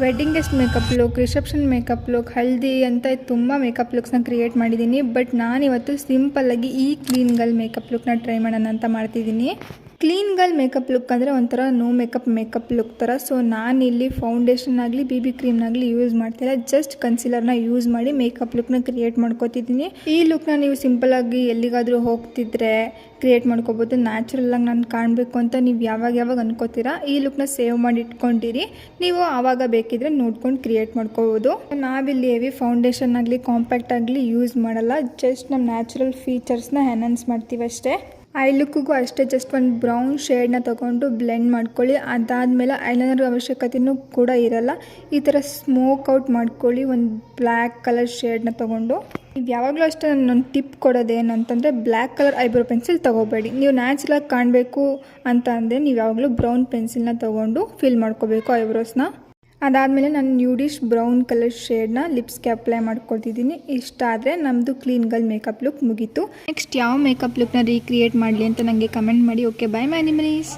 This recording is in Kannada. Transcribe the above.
Wedding guest makeup look, reception makeup look, haldi ಅಂತ ತುಂಬ ಮೇಕಪ್ ಲುಕ್ಸ್ನ ಕ್ರಿಯೇಟ್ ಮಾಡಿದ್ದೀನಿ. ಬಟ್ ನಾನಿವತ್ತು ಸಿಂಪಲ್ಲಾಗಿ ಈ ಕ್ಲೀನ್ ಗರ್ಲ್ ಮೇಕಪ್ ಲುಕ್ನ ಟ್ರೈ ಮಾಡೋಣ ಅಂತ ಮಾಡ್ತಿದ್ದೀನಿ. ಕ್ಲೀನ್ ಗರ್ಲ್ ಮೇಕಪ್ ಲುಕ್ ಅಂದರೆ ಒಂಥರ ನೋ ಮೇಕಪ್ ಲುಕ್ ಥರ. ಸೊ ನಾನಿಲ್ಲಿ ಫೌಂಡೇಶನ್ ಆಗಲಿ BB ಕ್ರೀಮ್ನಾಗಲಿ ಯೂಸ್ ಮಾಡ್ತಿಲ್ಲ, ಜಸ್ಟ್ ಕನ್ಸಿಲರ್ನ ಯೂಸ್ ಮಾಡಿ ಮೇಕಪ್ ಲುಕ್ನ ಕ್ರಿಯೇಟ್ ಮಾಡ್ಕೋತಿದ್ದೀನಿ. ಈ ಲುಕ್ನ ನೀವು ಸಿಂಪಲ್ಲಾಗಿ ಎಲ್ಲಿಗಾದರೂ ಹೋಗ್ತಿದ್ರೆ ಕ್ರಿಯೇಟ್ ಮಾಡ್ಕೋಬೋದು. ನ್ಯಾಚುರಲ್ಲಾಗಿ ನಾನು ಕಾಣಬೇಕು ಅಂತ ನೀವು ಯಾವಾಗ ಅನ್ಕೋತೀರಾ ಈ ಲುಕ್ನ ಸೇವ್ ಮಾಡಿ ಇಟ್ಕೊಂಡಿರಿ. ನೀವು ಆವಾಗ ಬೇಕಿದ್ರೆ ನೋಡ್ಕೊಂಡು ಕ್ರಿಯೇಟ್ ಮಾಡ್ಕೋಬೋದು. ನಾವಿಲ್ಲಿ ಹೆವಿ ಫೌಂಡೇಶನ್ ಆಗಲಿ ಕಾಂಪ್ಯಾಕ್ಟ್ ಆಗಲಿ ಯೂಸ್ ಮಾಡಲ್ಲ, ಜಸ್ಟ್ ನಮ್ಮ ನ್ಯಾಚುರಲ್ ಫೀಚರ್ಸ್ನ ಎನ್ಹಾನ್ಸ್ ಮಾಡ್ತೀವಿ ಅಷ್ಟೇ. ಐ ಲುಕ್ಕಿಗೂ ಅಷ್ಟೇ ಜಸ್ಟ್ ಒಂದು ಬ್ರೌನ್ ಶೇಡ್ನ ತೊಗೊಂಡು ಬ್ಲೆಂಡ್ ಮಾಡ್ಕೊಳ್ಳಿ. ಅದಾದಮೇಲೆ ಐಲೈನರ್ ಅವಶ್ಯಕತೆಯೂ ಕೂಡ ಇರಲ್ಲ. ಈ ಥರ ಸ್ಮೋಕ್ ಔಟ್ ಮಾಡ್ಕೊಳ್ಳಿ ಒಂದು ಬ್ಲ್ಯಾಕ್ ಕಲರ್ ಶೇಡ್ನ ತೊಗೊಂಡು. ನೀವು ಯಾವಾಗಲೂ ಅಷ್ಟೇ ನನ್ನ ಟಿಪ್ ಕೊಡೋದೇನಂತಂದರೆ ಬ್ಲ್ಯಾಕ್ ಕಲರ್ ಐಬ್ರೋ ಪೆನ್ಸಿಲ್ ತೊಗೋಬೇಡಿ. ನೀವು ನ್ಯಾಚುರಲಾಗಿ ಕಾಣಬೇಕು ಅಂತ ಅಂದರೆ ನೀವು ಯಾವಾಗಲೂ ಬ್ರೌನ್ ಪೆನ್ಸಿಲ್ನ ತೊಗೊಂಡು ಫಿಲ್ ಮಾಡ್ಕೋಬೇಕು ಐಬ್ರೋಸ್ನ. ಅದಾದಮೇಲೆ ನಾನು ನ್ಯೂಡಿಶ್ ಬ್ರೌನ್ ಕಲರ್ ಶೇಡ್ನ ಲಿಪ್ಸ್ಗೆ ಅಪ್ಲೈ ಮಾಡ್ಕೊತಿದ್ದೀನಿ. ಇಷ್ಟ ಆದರೆ ನಮ್ಮದು ಕ್ಲೀನ್ ಗರ್ಲ್ ಮೇಕಪ್ ಲುಕ್ ಮುಗೀತು. ನೆಕ್ಸ್ಟ್ ಯಾವ ಮೇಕಪ್ ಲುಕ್ನ ರೀಕ್ರಿಯೇಟ್ ಮಾಡಲಿ ಅಂತ ನನಗೆ ಕಮೆಂಟ್ ಮಾಡಿ. Okay, bye my ಅನಿಮಲೀಸ್.